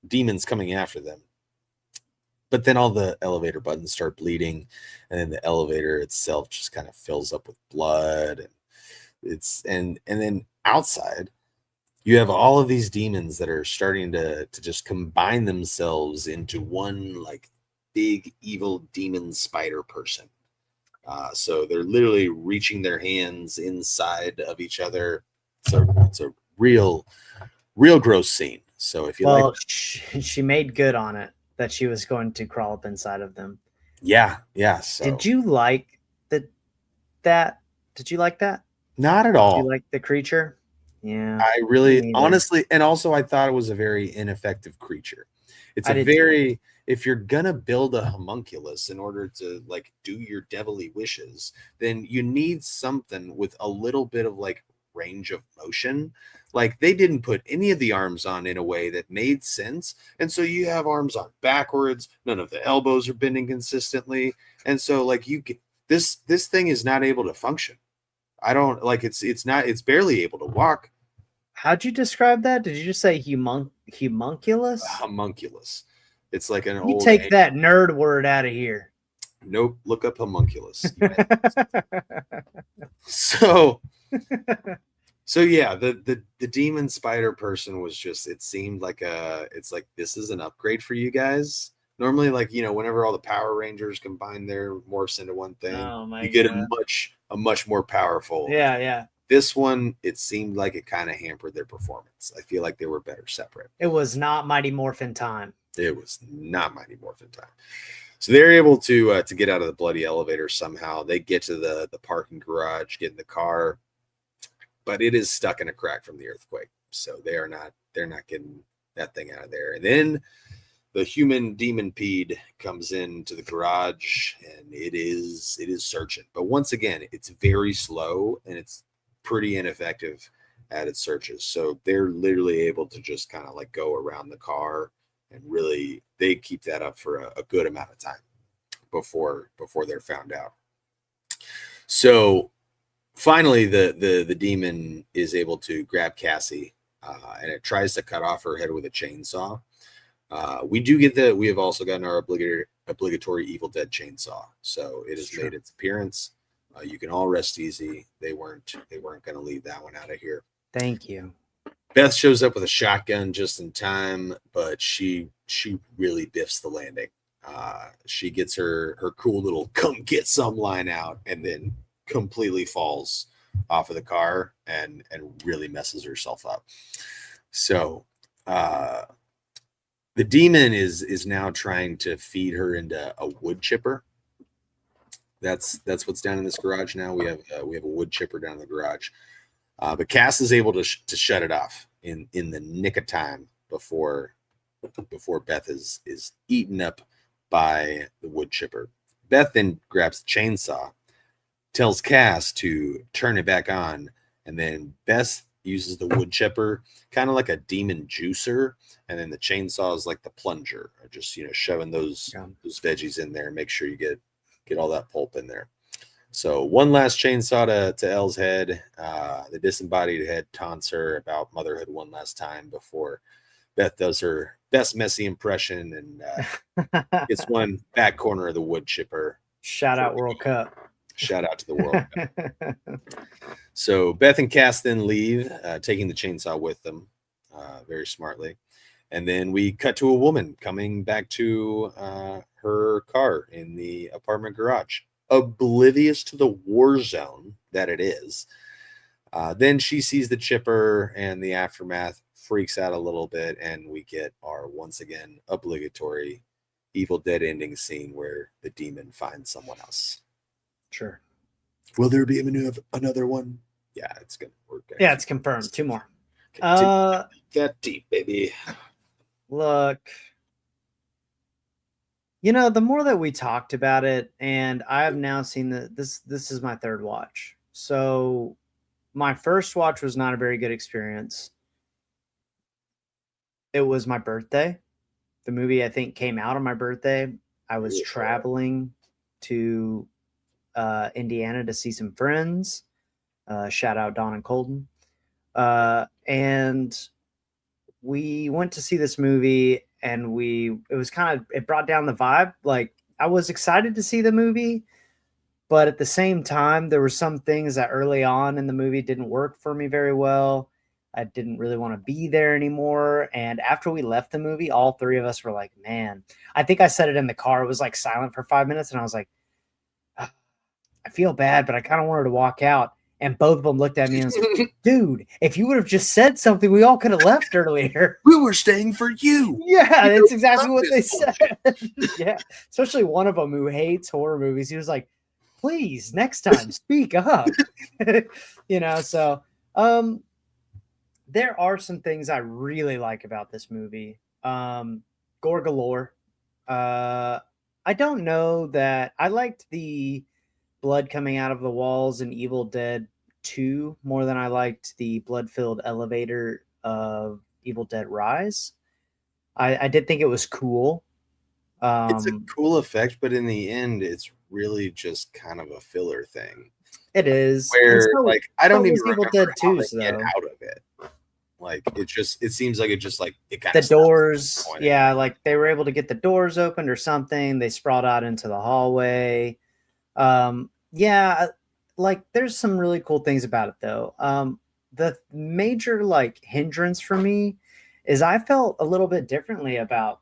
demons coming after them. But then all the elevator buttons start bleeding, and then the elevator itself just kind of fills up with blood, and then outside you have all of these demons that are starting to just combine themselves into one like big evil demon spider person. So they're literally reaching their hands inside of each other. It's a real gross scene. So if you like, she made good on it that she was going to crawl up inside of them. yeah. So Did you like that? Did you like that? not at Did all. you like the creature? Yeah. I really, honestly, and also I thought it was a very ineffective creature. It's a very, if you're gonna build a homunculus in order to like do your devilly wishes, then you need something with a little bit of like range of motion. Like they didn't put any of the arms on in a way that made sense, and so you have arms on backwards. None of the elbows are bending consistently, and so like this thing is not able to function. I don't like it's barely able to walk. How'd you describe that? Did you just say homunculus? Homunculus. It's like an You old. take that nerd word out of here. Nope. Look up homunculus. so yeah, the demon spider person was just. It seemed like it's like this is an upgrade for you guys. Normally, like whenever all the Power Rangers combine their morphs into one thing, you get a much more powerful. Yeah. This one, it seemed like it kind of hampered their performance. I feel like they were better separate. It was not Mighty Morphin time. It was not Mighty Morphin time. So they're able to get out of the bloody elevator somehow. They get to the parking garage, get in the car, but it is stuck in a crack from the earthquake. So they're not getting that thing out of there. And then the Human Demon-pede comes into the garage, and it is searching. But once again, it's very slow and it's pretty ineffective at its searches. So they're literally able to just kind of like go around the car, and really they keep that up for a good amount of time before they're found out. So finally the demon is able to grab Cassie, and it tries to cut off her head with a chainsaw. We have also gotten our obligatory Evil Dead chainsaw. So it has made its appearance. You can all rest easy. They weren't going to leave that one out of here. Thank you. Beth shows up with a shotgun just in time, but she really biffs the landing. She gets her cool little "come get some" line out, and then completely falls off of the car and really messes herself up. So the demon is now trying to feed her into a wood chipper. That's what's down in this garage now. We have a wood chipper down in the garage. But Cass is able to shut it off in the nick of time before Beth is eaten up by the wood chipper. Beth then grabs the chainsaw, tells Cass to turn it back on, and then Beth uses the wood chipper kind of like a demon juicer, and then the chainsaw is like the plunger, just shoving those veggies in there. Make sure you get all that pulp in there. So one last chainsaw to Elle's head. The disembodied head taunts her about motherhood one last time before Beth does her best messy impression and gets one back corner of the wood chipper. Shout out World Cup. Shout out to the World Cup. So Beth and Cass then leave, taking the chainsaw with them very smartly. And then we cut to a woman coming back to her car in the apartment garage, oblivious to the war zone that it is. Then she sees the chipper and the aftermath, freaks out a little bit, and we get our once again obligatory Evil Dead ending scene where the demon finds someone else. Sure. Will there be another one? Yeah, it's gonna work. Yeah, it's confirmed. 2 more. That deep, baby. Look, the more that we talked about it, and I have now seen this is my 3rd watch. So my first watch was not a very good experience. It was my birthday. The movie, I think, came out on my birthday. I was traveling to Indiana to see some friends. Shout out Don and Colton. And we went to see this movie, and it brought down the vibe. Like, I was excited to see the movie, but at the same time, there were some things that early on in the movie didn't work for me very well. I didn't really want to be there anymore. And after we left the movie, all 3 of us were like, man, I think I said it in the car. It was like silent for 5 minutes. And I was like, I feel bad, but I kind of wanted to walk out. And both of them looked at me and was like, dude, if you would have just said something, we all could have left earlier. We were staying for you. Yeah, that's exactly what they said. Yeah, especially one of them who hates horror movies. He was like, please, next time, speak up. So there are some things I really like about this movie. Gore galore. I don't know that I liked the blood coming out of the walls in Evil Dead 2 more than I liked the blood-filled elevator of Evil Dead Rise. I did think it was cool. It's a cool effect, but in the end, it's really just kind of a filler thing. It is. Where, I don't even Evil remember Dead how 2's, they get though. out of it. Like, it seems like it kind of the doors. Yeah, like they were able to get the doors opened or something. They sprawled out into the hallway. Yeah, like there's some really cool things about it though. The major hindrance for me is I felt a little bit differently about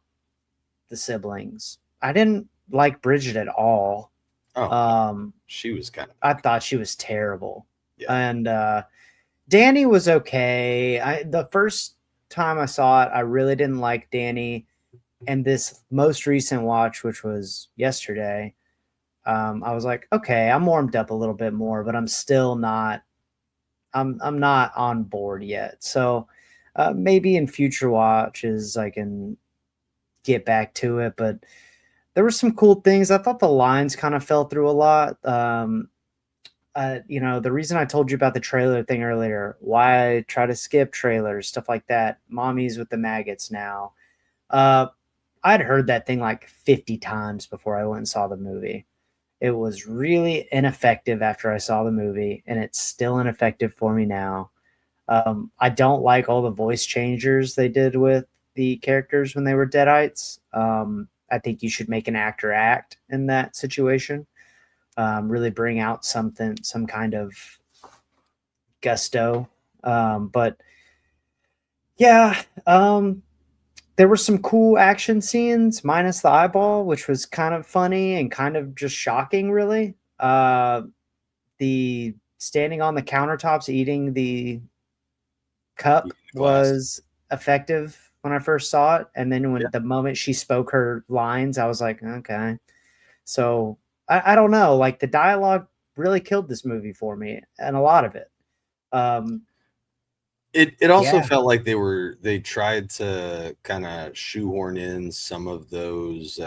the siblings. I didn't like Bridget at all. She was I thought she was terrible. Yeah. And Danny was okay. The first time I saw it, I really didn't like Danny. And this most recent watch, which was yesterday, I was like, okay, I'm warmed up a little bit more, but I'm still not. I'm not on board yet. So maybe in future watches I can get back to it. But there were some cool things. I thought the lines kind of fell through a lot. The reason I told you about the trailer thing earlier, why I try to skip trailers, stuff like that. Mommy's with the maggots now. I'd heard that thing like 50 times before I went and saw the movie. It was really ineffective after I saw the movie, and it's still ineffective for me now. I don't like all the voice changers they did with the characters when they were Deadites. I think you should make an actor act in that situation. Really bring out some kind of gusto. But Yeah, there were some cool action scenes, minus the eyeball, which was kind of funny and kind of just shocking, really. The standing on the countertops eating the cup Eating the glass. was effective when I first saw it, and then Yeah. when the moment she spoke her lines, I was like, okay. So I don't know, like the dialogue really killed this movie for me, and a lot of it. Um, It also yeah, felt like they tried to kind of shoehorn in some of those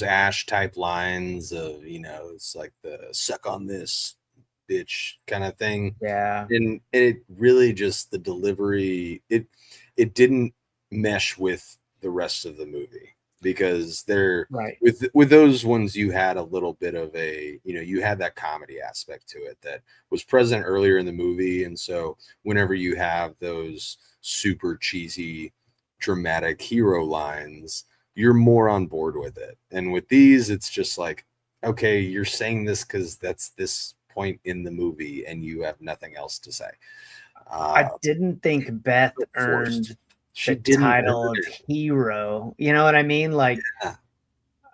Ash type lines of, it's like the suck on this bitch kind of thing. yeah, And it really just the delivery, it didn't mesh with the rest of the movie because they're right, with those ones you had a little bit of a, you had that comedy aspect to it that was present earlier in the movie. And so whenever you have those super cheesy dramatic hero lines, you're more on board with it. And with these, it's just like, okay, you're saying this because that's this point in the movie and you have nothing else to say. I Uh, didn't think Beth Forced. earned She the didn't earn title of it. hero. You know what I mean? Like, Yeah.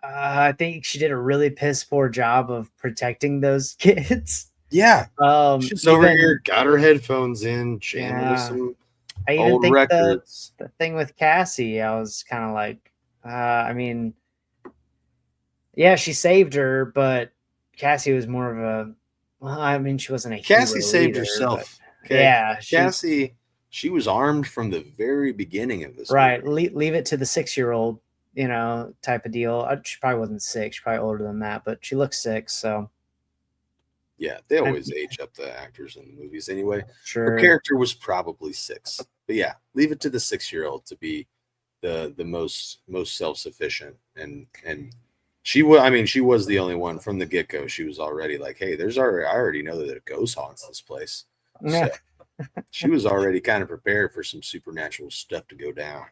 I think she did a really piss poor job of protecting those kids. Yeah. She's over Even here, got her headphones in, jamming to yeah, some I even old think records. the thing with Cassie, I was kind of like, I mean, yeah, she saved her, but Cassie was more of a, well, I mean, she wasn't a Cassie hero saved either, but herself. Okay. yeah, she Cassie, she was armed from the very beginning of this movie. right. Leave it to the 6 year old, type of deal. She probably wasn't six, she's probably older than that, but she looks six, so Yeah, they I'm always age up the actors in the movies anyway. Her sure. character was probably 6. But yeah, leave it to the 6-year-old to be the most self-sufficient and she was, I mean, she was the only one from the get-go. She was already like, hey, I already know that a ghost haunts this place. So Yeah, she was already kind of prepared for some supernatural stuff to go down.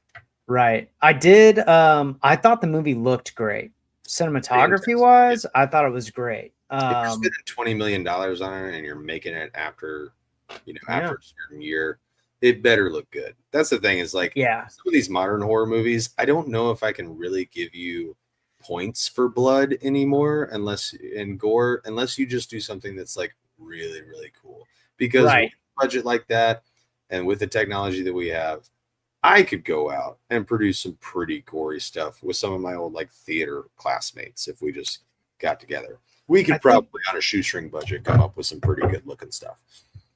right. I thought the movie looked great. Cinematography Fantastic. Yeah. wise, I thought it was great. If you're spending $20 million on it and you're making it after, Yeah. after a certain year, it better look good. That's the thing is like Yeah. some of these modern horror movies, I don't know if I can really give you points for blood anymore unless and gore, unless you just do something that's like really, really cool. Because with Right. a budget like that and with the technology that we have, I could go out and produce some pretty gory stuff with some of my old like theater classmates if we just got together. We I could think probably on a shoestring budget come up with some pretty good looking stuff.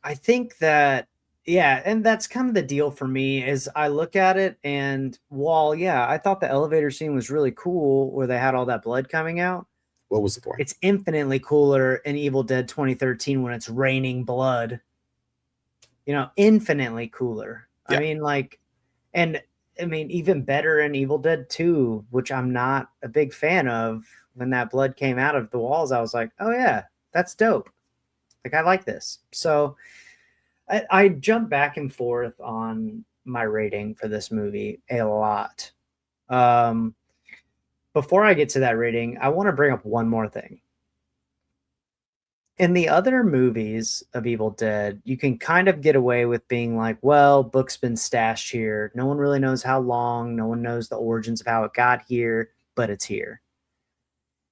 I think that yeah, and that's kind of the deal for me is I look at it and while yeah, I thought the elevator scene was really cool where they had all that blood coming out. What was the point? It's infinitely cooler in Evil Dead 2013 when it's raining blood. Infinitely cooler. I Yeah. mean, like, and I mean, even better in Evil Dead 2, which I'm not a big fan of. When that blood came out of the walls, I was like, oh, yeah, that's dope. Like, I like this. So I jump back and forth on my rating for this movie a lot. Um, Before I get to that rating, I want to bring up one more thing. In the other movies of Evil Dead, you can kind of get away with being like, well, book's been stashed here. No one really knows how long. No one knows the origins of how it got here, but it's here.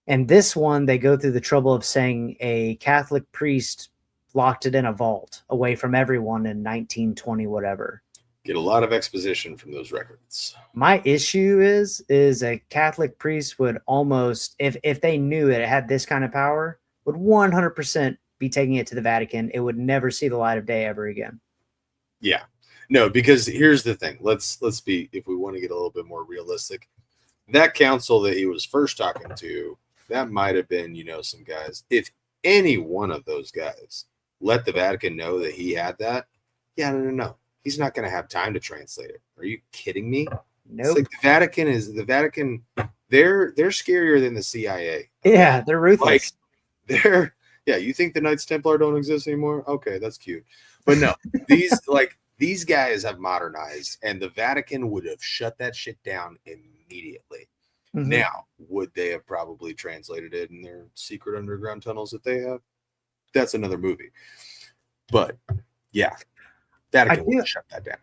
And this one, they go through the trouble of saying a Catholic priest locked it in a vault away from everyone in 1920, whatever. Get a lot of exposition from those records. My issue is a Catholic priest would almost, if they knew that it had this kind of power, would 100% be taking it to the Vatican. It would never see the light of day ever again. Yeah. No, because here's the thing. Let's be, if we want to get a little bit more realistic, that council that he was first talking to, that might have been, some guys. If any one of those guys let the Vatican know that he had that, yeah, no. He's not going to have time to translate it. Are you kidding me? It's Nope. like the Vatican. They're scarier than the CIA. Okay? Yeah, they're ruthless. Like yeah. You think the Knights Templar don't exist anymore? Okay, that's cute. But no, these guys have modernized, and the Vatican would have shut that shit down immediately. Mm-hmm. Now, would they have probably translated it in their secret underground tunnels that they have? That's another movie. But yeah, Vatican would have shut that down.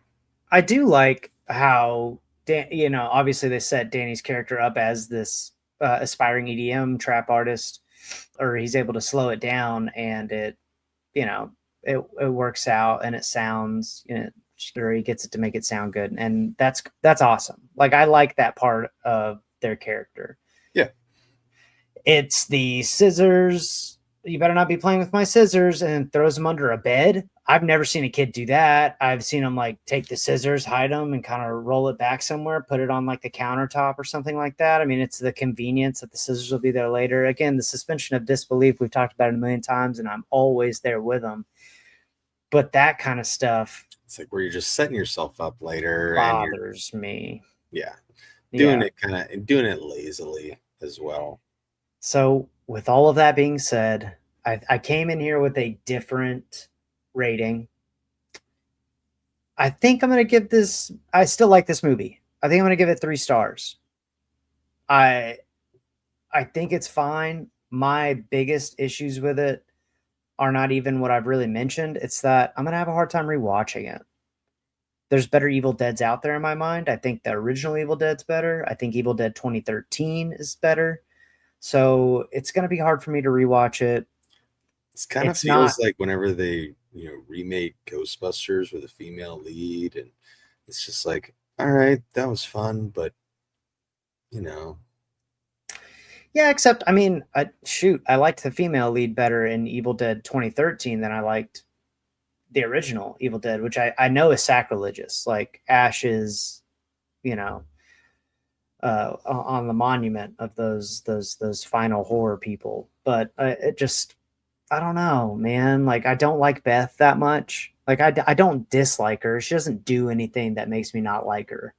I do like how obviously they set Danny's character up as this aspiring EDM trap artist, or he's able to slow it down, and you know, it works out and it sounds, sure he gets it to make it sound good, and that's awesome. Like I like that part of their character. Yeah. It's the scissors. You better not be playing with my scissors, and throws them under a bed. I've never seen a kid do that. I've seen them like take the scissors, hide them, and kind of roll it back somewhere, put it on like the countertop or something like that. I mean, it's the convenience that the scissors will be there later. Again, the suspension of disbelief, we've talked about it a million times, and I'm always there with them. But that kind of stuff, it's like where you're just setting yourself up later, and bothers me. Yeah, doing it lazily as well. So, with all of that being said, I came in here with a different rating. I think I'm going to give this. I still like this movie. I think I'm going to give it 3 stars. I think it's fine. My biggest issues with it are not even what I've really mentioned. It's that I'm going to have a hard time rewatching it. There's better Evil Deads out there in my mind. I think the original Evil Dead's better. I think Evil Dead 2013 is better. So it's going to be hard for me to rewatch it. It kind of feels like whenever they, remade Ghostbusters with a female lead, and it's just like, all right, that was fun, but Yeah, except I mean, I liked the female lead better in Evil Dead 2013 than I liked the original Evil Dead, which I know is sacrilegious. Like Ash is, on the monument of those final horror people. But it just, I don't know, man. Like I don't like Beth that much. Like I don't dislike her. She doesn't do anything that makes me not like her.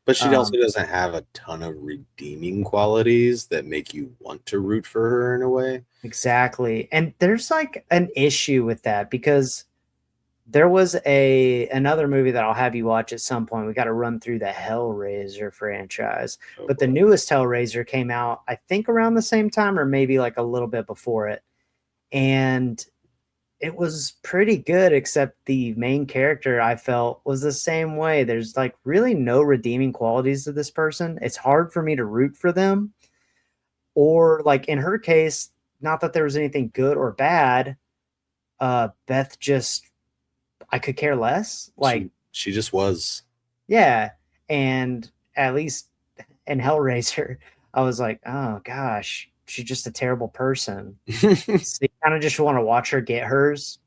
But she also doesn't have a ton of redeeming qualities that make you want to root for her in a way. Exactly. And there's like an issue with that because there was another movie that I'll have you watch at some point. We got to run through the Hellraiser franchise. But the newest Hellraiser came out, I think around the same time or maybe like a little bit before it. And it was pretty good, except the main character I felt was the same way. There's like really no redeeming qualities to this person. It's hard for me to root for them. Or like in her case, not that there was anything good or bad. Beth just, I could care less. Like she just was. Yeah. And at least in Hellraiser, I was like, oh gosh, she's just a terrible person. So you kind of just want to watch her get hers.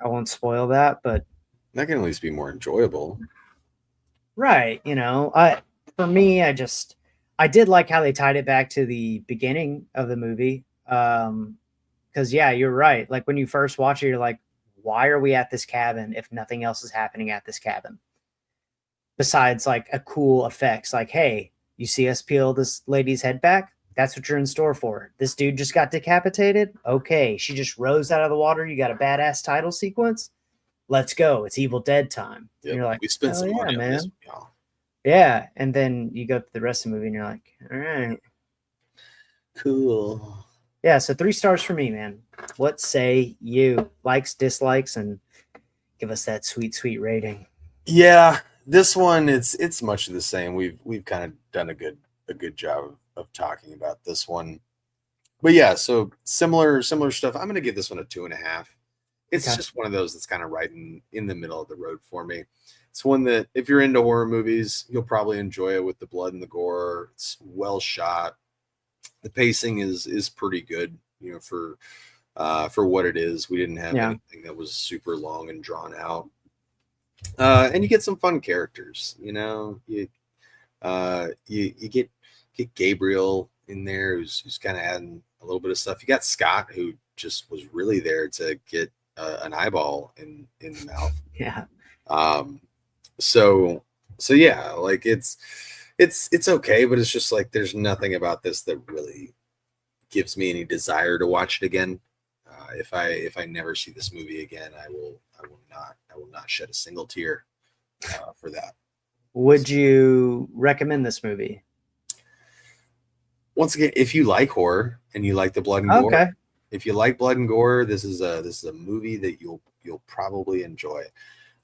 I won't spoil that, but that can at least be more enjoyable. Right. For me, I did like how they tied it back to the beginning of the movie. Because yeah, you're right. Like when you first watch it, you're like, why are we at this cabin if nothing else is happening at this cabin? Besides like a cool effects, like, hey, you see us peel this lady's head back? That's what you're in store for. This dude just got decapitated. Okay. She just rose out of the water. You got a badass title sequence. Let's go. It's Evil Dead time. Yep. And you're like, we spent some money on this, y'all. Yeah. And then you go to the rest of the movie and you're like, all right. Cool. Yeah. So 3 stars for me, man. What say you? Likes, dislikes, and give us that sweet, sweet rating. Yeah. This one, it's much of the same. We've kind of done a good job of talking about this one. But yeah, so similar stuff. I'm gonna give this one a 2.5. It's just one of those that's kind of right in the middle of the road for me. It's one that if you're into horror movies, you'll probably enjoy it with the blood and the gore. It's well shot. The pacing is pretty good, for what it is. We didn't have anything that was super long and drawn out. And you get some fun characters, you get Gabriel in there who's kind of adding a little bit of stuff. You got Scott, who just was really there to get an eyeball in the mouth. Yeah. So yeah, like it's okay, but it's just like there's nothing about this that really gives me any desire to watch it again. If I never see this movie again, I will not shed a single tear for that. Would you recommend this movie? Once again, if you like horror and you like the blood and gore, if you like blood and gore, this is a movie that you'll probably enjoy.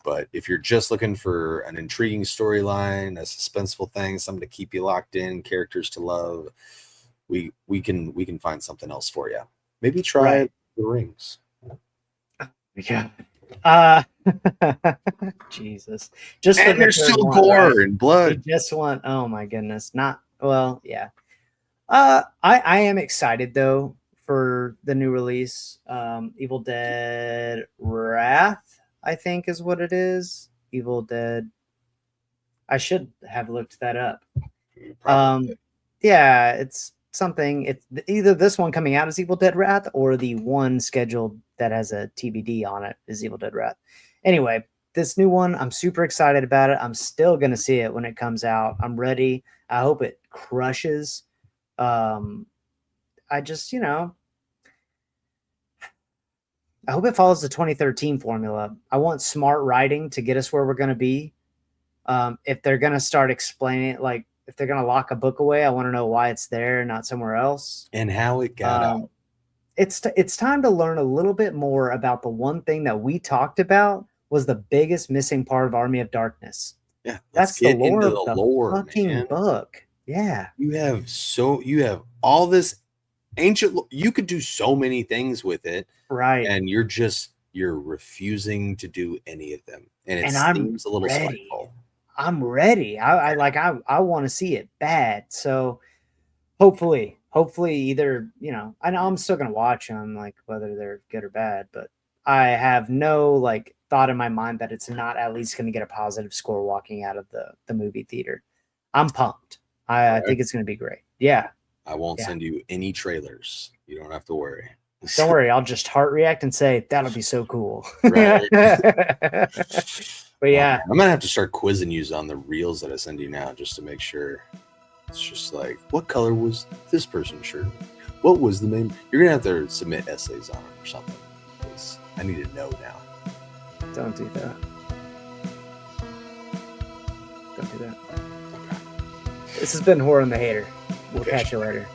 But if you're just looking for an intriguing storyline, a suspenseful thing, something to keep you locked in, characters to love, we can find something else for you. Maybe try The Rings. Yeah. Jesus. Just and they're still gore and blood. They just want. Oh my goodness. Not well. Yeah. I am excited though for the new release. Evil Dead Wrath, I think is what it is. Evil Dead. I should have looked that up. Yeah, it's something. It's either this one coming out as Evil Dead Wrath or the one scheduled that has a TBD on it is Evil Dead Wrath. Anyway, this new one, I'm super excited about it. I'm still gonna see it when it comes out. I'm ready. I hope it crushes. I just, I hope it follows the 2013 formula. I want smart writing to get us where we're going to be. If they're going to start explaining it, like if they're going to lock a book away, I want to know why it's there, not somewhere else. And how it got out. It's time to learn a little bit more about the one thing that we talked about was the biggest missing part of Army of Darkness. Yeah, that's the lore of the fucking book. Yeah. You have all this ancient, you could do so many things with it. Right. And you're refusing to do any of them. And it seems a little spiteful. I'm ready. I want to see it bad. So hopefully either, I know I'm still going to watch them, like whether they're good or bad, but I have no like thought in my mind that it's not at least going to get a positive score walking out of the movie theater. I'm pumped. I think it's going to be great. Yeah. I won't send you any trailers. You don't have to worry. Don't worry. I'll just heart react and say, that'll be so cool. Right. But yeah. I'm going to have to start quizzing you on the reels that I send you now just to make sure. It's just like, what color was this person's shirt? What was the name? You're going to have to submit essays on it or something. Because I need to know now. Don't do that. Don't do that. This has been Horror and the Hater. We'll catch you later.